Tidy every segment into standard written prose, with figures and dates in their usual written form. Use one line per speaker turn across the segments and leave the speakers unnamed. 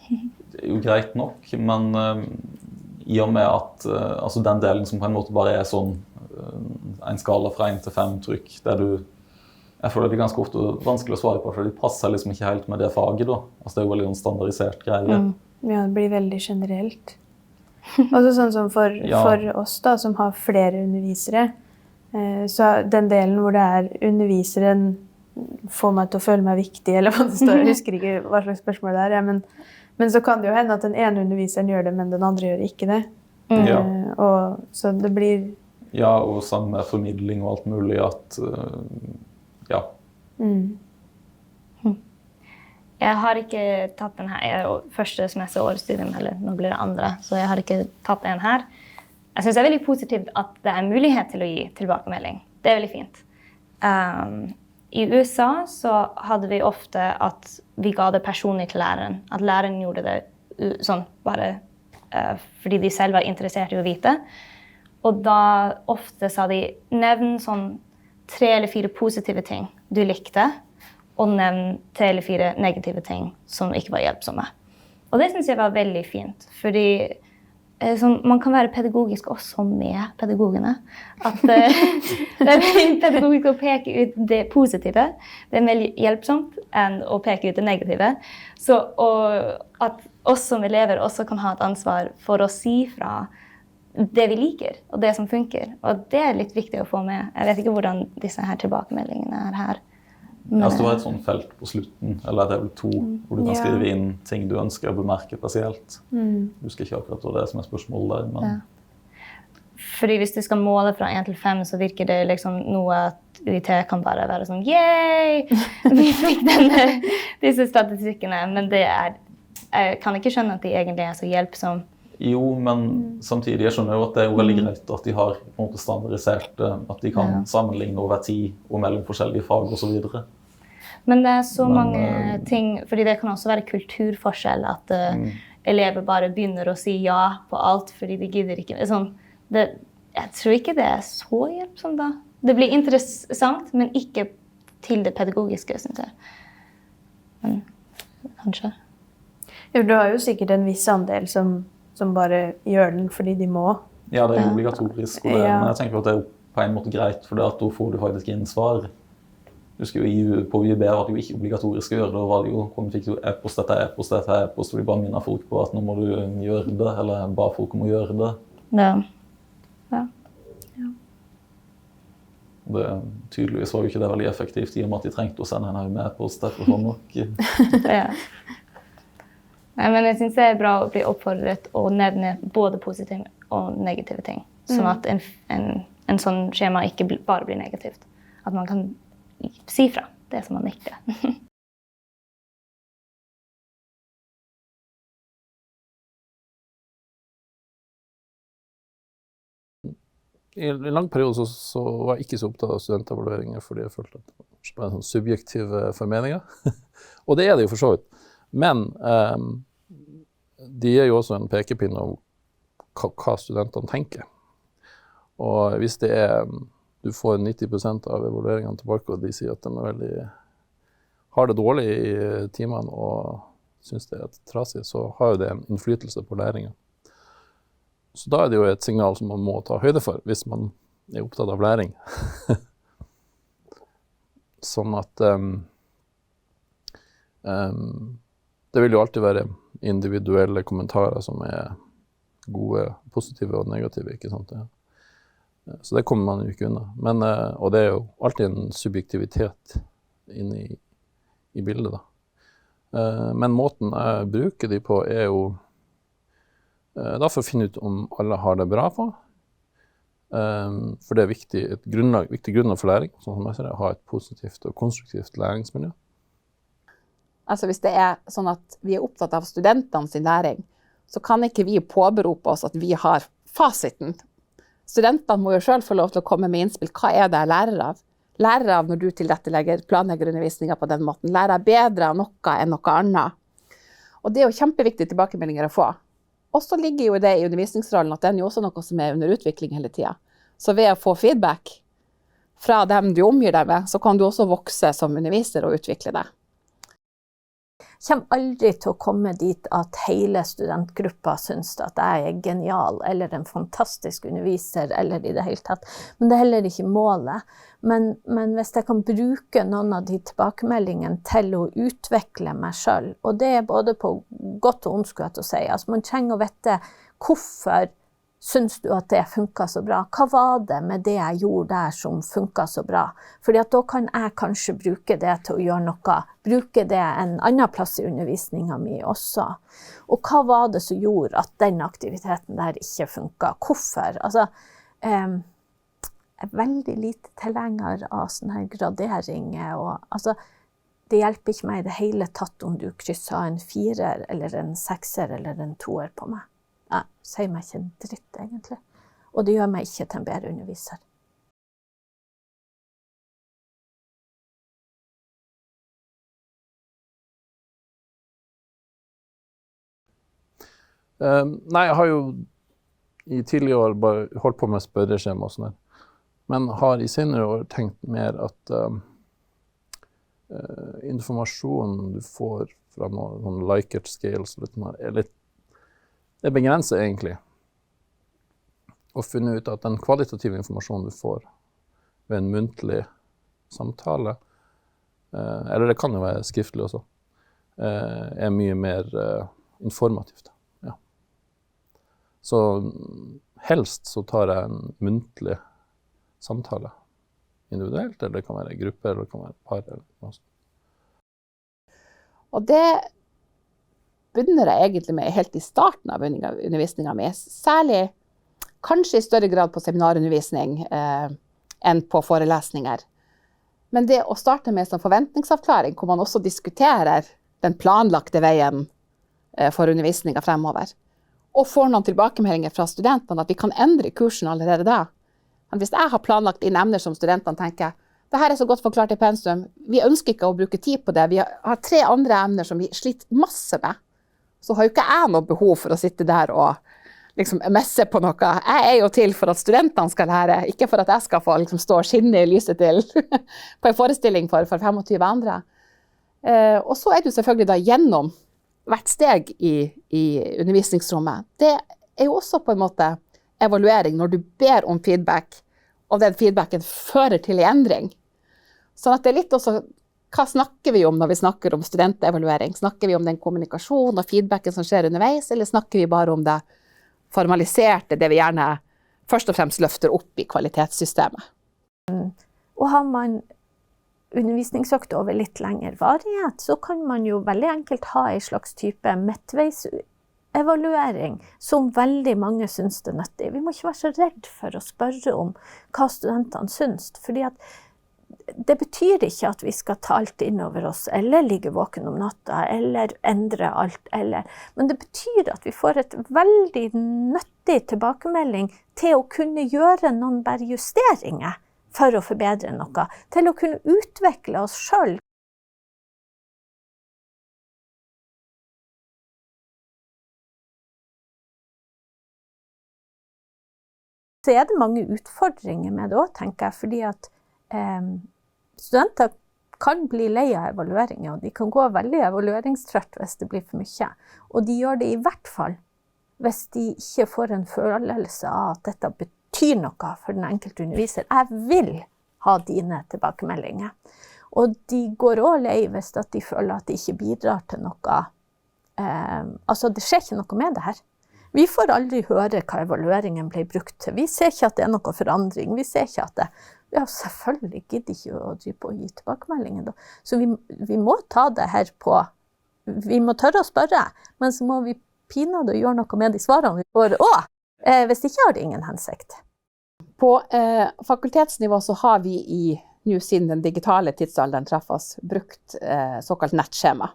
Det er jo greit nok, men i og med at altså den delen som på en måte bare er sånn en skala fra 1 til 5 trykk, der jeg føler det er ganske ofte vanskelig å svare på, for de passer liksom ikke helt med det faget da. Altså det er jo veldig en standardisert greie.
Ja, det blir veldig generelt. Også sånn som for oss da, som har flere undervisere, så den delen hvor det er underviseren får meg til å føle meg viktig, eller hva det står, jeg husker ikke hva slags spørsmål det er, men så kan det jo hende at den ene underviseren gjør det, men den andre gjør ikke det. Og så det blir...
Ja, og sammen med formidling og alt mulig at, ja.
Jeg har ikke tatt den her, jeg er jo første semester årsstudium, eller nå blir det andre, så jeg har ikke tatt den her. Jeg synes det er veldig positivt at det er mulighet til å gi tilbakemelding. Det er veldig fint. I USA så hadde vi ofte at vi ga det personlig til læreren. At læreren gjorde det sånn bare fordi de selv var interessert i å vite. Og da ofte sa de, nevn sånn 3 eller 4 positive ting du likte, og nevn 3 eller 4 negative ting som ikke var hjelpsomme. Og det synes jeg var veldig fint, fordi man kan være pedagogisk også med pedagogene. At det er veldig pedagogisk å peke ut det positive. Det er mer hjelpsomt enn å peke ut det negative. Så at oss som elever også kan ha et ansvar for å si fra det vi liker, og det som funker. Og det er litt viktig å få med. Jeg vet ikke hvordan disse her tilbakemeldingene er her.
Altså, det var et sånt felt på slutten, eller det er vel 2, hvor du kan skrive inn ting du ønsker å bemerke spesielt. Du husker ikke akkurat det som er spørsmålet der, men...
Fordi hvis du skal måle fra 1 til 5, så virker det liksom noe at UiT kan bare være sånn, yay! Vi fikk disse statistikkene, men jeg kan ikke skjønne at de egentlig er så hjelpsomme.
Jo, men samtidig jeg skjønner jo at det er jo veldig greit at de har på en måte standardisert, at de kan sammenligne over tid og mellom forskjellige fag og så videre.
Men det er så mange ting, fordi det kan også være kulturforskjell, at elever bare begynner å si ja på alt, fordi de gidder ikke. Jeg tror ikke det er så hjelpsomt da. Det blir interessant, men ikke til det pedagogiske, synes jeg. Men kanskje.
Ja, du har jo sikkert en viss andel som bare gjør den fordi de må.
Ja, det er obligatorisk, men jeg tenker at det er på en måte greit, for da får du faktisk inn svar. Husker jo, på UiB var det jo ikke obligatorisk å gjøre det, og var det jo, hvordan fikk du e-post etter e-post etter e-post, og de bare minner folk på at nå må du gjøre det, eller bare folk må gjøre det. Det tydeligvis var jo ikke det veldig effektivt, i og med at de trengte å sende en med e-post etter sånn nok.
Nei, men jeg synes det er bra å bli oppfordret å nevne både positive og negative ting. Sånn at en sånn skjema ikke bare blir negativt. At man kan si fra det som man likte.
I en lang periode så var jeg ikke så opptatt av studentevalueringer, fordi jeg følte at det var en sånn subjektiv formeninger. Og det er det jo for så vidt. Men de er jo også en pekepinn av hva studentene tenker. Og hvis det du får 90% av evalueringene tilbake, og de sier at de har det dårlig i timene og synes det er trasig, så har jo det en innflytelse på læringen. Så da er det jo et signal som man må ta høyde for, hvis man er opptatt av læring. Sånn at det vil jo alltid være individuelle kommentarer som er gode, positive og negative, ikke sant? Så det kommer man jo ikke unna. Men, og det er jo alltid en subjektivitet inne i bildet da. Men måten jeg bruker de på er jo da for å finne ut om alle har det bra på. For det er viktig grunnlag for læring, sånn som jeg ser det, å ha et positivt og konstruktivt læringsmiljø.
Altså hvis det er sånn at vi er opptatt av studentene sin læring, så kan ikke vi påberope oss at vi har fasiten. Studentene må jo selv få lov til å komme med innspill. Hva er det jeg lærer av? Lærer av når du tilrettelegger, planlegger undervisningen på den måten. Lærer jeg bedre av noe enn noe annet? Og det er jo kjempeviktige tilbakemeldinger å få. Og så ligger jo det i undervisningsrollen at den er jo også noe som er under utvikling hele tiden. Så ved å få feedback fra dem du omgir deg med, så kan du også vokse som underviser og utvikle deg.
kommer aldri til å komme dit at hele studentgruppa synes at jeg er genial, eller en fantastisk underviser, eller i det hele tatt. Men det er heller ikke målet. Men hvis jeg kan bruke noen av de tilbakemeldingene til å utvikle meg selv, og det er både på godt og ondt, skulle jeg til å si. Altså, man trenger å vite hvorfor synes du at det funket så bra? Hva var det med det jeg gjorde der som funket så bra? Fordi at da kan jeg kanskje bruke det til å gjøre noe, bruke det en annen plass i undervisningen min også. Og hva var det som gjorde at den aktiviteten der ikke funket? Hvorfor? Altså, jeg er veldig lite tilhenger av sånne her graderinger, og altså, det hjelper ikke meg i det hele tatt om du krysser en 4-er, eller en 6-er, eller en 2-er på meg. Ja, sier meg ikke en dritt, egentlig. Og det gjør meg ikke til en bedre underviser.
Nei, jeg har jo i tidligere år bare holdt på med spørreskjema og sånn der. Men har i senere år tenkt mer at informasjonen du får fra noen Likert scales er litt det begrenser egentlig å finne ut at den kvalitative informasjonen du får ved en muntlig samtale, eller det kan jo være skriftlig også, er mye mer informativt. Ja. Så helst så tar jeg en muntlig samtale individuelt, eller det kan være grupper, eller det kan være par, eller noe sånt.
Og det begynner jeg egentlig med helt i starten av undervisningen min, særlig kanskje i større grad på seminarundervisning enn på forelesninger. Men det å starte med en forventningsavklaring, hvor man også diskuterer den planlagte veien for undervisningen fremover, og får noen tilbakemeldinger fra studentene at vi kan endre kursen allerede da. Men hvis jeg har planlagt inn emner som studentene tenker, det her er så godt forklart i pensum, vi ønsker ikke å bruke tid på det, vi har 3 andre emner som vi sliter masse med, så har jo ikke jeg noe behov for å sitte der og liksom messe på noe. Jeg er jo til for at studentene skal lære, ikke for at jeg skal få liksom stå og skinne i lyset til på en forestilling for 25 andre. Og så er det jo selvfølgelig da gjennom hvert steg i undervisningsrommet. Det er jo også på en måte evaluering når du ber om feedback, og den feedbacken fører til en endring. Sånn at det er litt også, hva snakker vi om når vi snakker om studentevaluering? Snakker vi om den kommunikasjonen og feedbacken som skjer underveis, eller snakker vi bare om det formaliserte, det vi gjerne først og fremst løfter opp i kvalitetssystemet?
Og har man undervisningsøkt over litt lengre varighet, så kan man jo veldig enkelt ha en slags type midtveisevaluering, som veldig mange synes det er nyttig. Vi må ikke være så redd for å spørre om hva studentene synes, fordi at det betyr ikke at vi skal ta alt inn over oss, eller ligge våken om natta, eller endre alt, men det betyr at vi får et veldig nyttig tilbakemelding til å kunne gjøre noen bare justeringer for å forbedre noe, til å kunne utvikle oss selv. Så er det mange utfordringer med det også, tenker jeg, fordi at studenter kan bli lei av evalueringer, og de kan gå veldig evalueringstrøtt hvis det blir for mye. Og de gjør det i hvert fall hvis de ikke får en følelse av at dette betyr noe for den enkelte underviser. Jeg vil ha dine tilbakemeldinger. Og de går også lei hvis de føler at de ikke bidrar til noe. Altså, det skjer ikke noe med det her. Vi får aldri høre hva evalueringen ble brukt til. Vi ser ikke at det er noe forandring. Vi ser ikke at det... Ja, selvfølgelig gidder ikke å drive på å gi tilbakemeldinger da. Så vi må ta det her på... Vi må tørre å spørre, men så må vi pinadø gjøre noe med de svarene vi får. Hvis ikke har det ingen hensikt.
På fakultetsnivå så har vi nå siden den digitale tidsalderen traff oss, brukt såkalt nettskjema.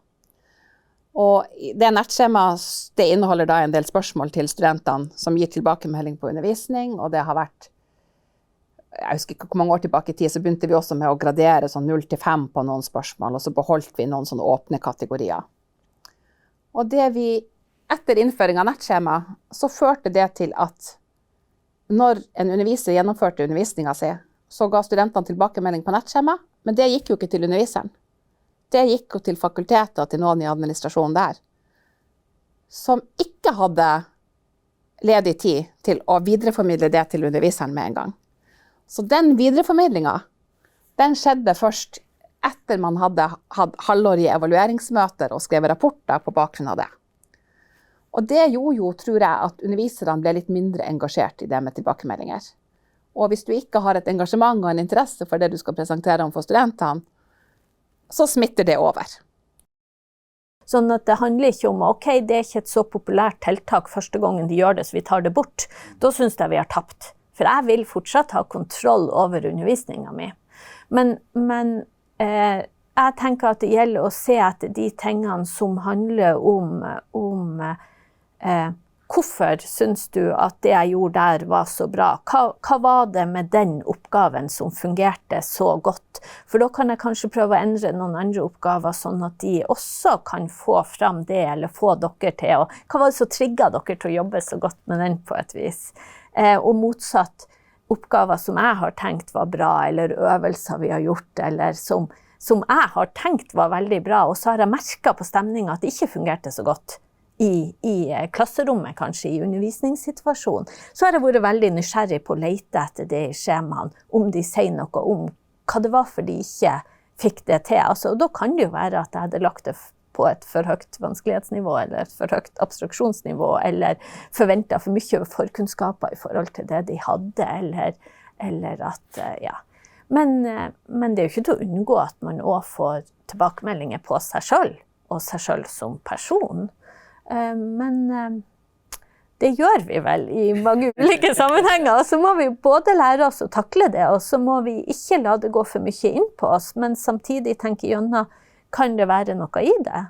Og det nettskjemaet, det inneholder da en del spørsmål til studentene som gir tilbakemelding på undervisning, og det har vært, jeg husker ikke hvor mange år tilbake i tid, så begynte vi også med å gradere sånn 0-5 på noen spørsmål, og så beholdt vi noen sånne åpne kategorier. Og det vi, etter innføring av nettskjema, så førte det til at når en underviser gjennomførte undervisningen sin, så ga studentene tilbakemelding på nettskjema, men det gikk jo ikke til underviseren. det gikk jo til fakultetet, til noen i administrasjonen der, som ikke hadde ledig tid til å videreformidle det til underviseren med en gang. Så den videreformidlingen, den skjedde først etter man hadde hatt halvårige evalueringsmøter og skrevet rapporter på bakgrunn av det. Og det gjorde jo, tror jeg, at underviserne ble litt mindre engasjert i det med tilbakemeldinger. Og hvis du ikke har et engasjement og en interesse for det du skal presentere om for studentene, så smitter det over.
Sånn at det handler ikke om, ok, det er ikke et så populært tiltak første gangen de gjør det, så vi tar det bort. Da synes jeg vi har tapt. For jeg vil fortsatt ha kontroll over undervisningen min. Men jeg tenker at det gjelder å se etter de tingene som handler om hvorfor synes du at det jeg gjorde der var så bra? Hva var det med den oppgaven som fungerte så godt? For da kan jeg kanskje prøve å endre noen andre oppgaver, sånn at de også kan få fram det, eller få dere til å... Hva var det som trigget dere til å jobbe så godt med den på et vis? Og motsatt, oppgaver som jeg har tenkt var bra, eller øvelser vi har gjort, eller som jeg har tenkt var veldig bra, og så har jeg merket på stemningen at det ikke fungerte så godt. I klasserommet, kanskje, i undervisningssituasjonen, så har jeg vært veldig nysgjerrig på å lete etter det i skjemaene, om de sier noe om hva det var for de ikke fikk det til. Altså, og da kan det jo være at jeg hadde lagt det på et for høyt vanskelighetsnivå, eller et for høyt abstraksjonsnivå, eller forventet for mye forkunnskaper i forhold til det de hadde, eller at, ja. Men det er jo ikke til å unngå at man også får tilbakemeldinger på seg selv, og seg selv som person. Men det gjør vi vel i mange ulike sammenhenger, og så må vi både lære oss å takle det, og så må vi ikke la det gå for mye inn på oss, men samtidig tenke gjennom, kan det være noe i det?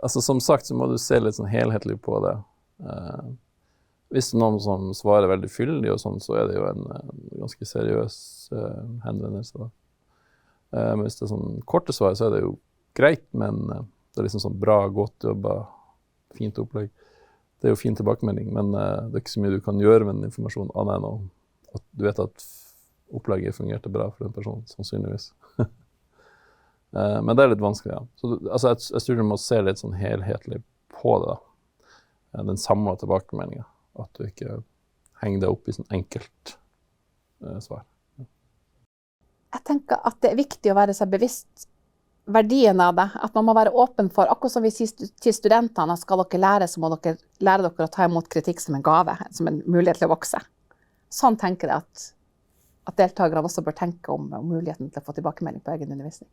Altså som sagt så må du se litt sånn helhetlig på det. Hvis noen som svarer veldig fyldig og sånn, så er det jo en ganske seriøs henvendelse da. Men hvis det er sånn korte svar, så er det jo greit, men det er liksom sånn bra, godt jobba, fint opplegg. Det er jo fin tilbakemelding, men det er ikke så mye du kan gjøre med den informasjonen, annet enn at du vet at opplegget fungerte bra for den personen, sannsynligvis. Men det er litt vanskelig, ja. Så altså, jeg tror du må se litt sånn helhetlig på det, da. Den samlede tilbakemeldingen, at du ikke henger deg opp i sånn enkelt svar.
Jeg tenker at det er viktig å være seg bevisst verdien av det, at man må være åpen for, akkurat som vi sier til studentene, at skal dere lære, så må dere lære dere å ta imot kritikk som en gave, som en mulighet til å vokse. Sånn tenker jeg at deltakerne også bør tenke om muligheten til å få tilbakemelding på egen undervisning.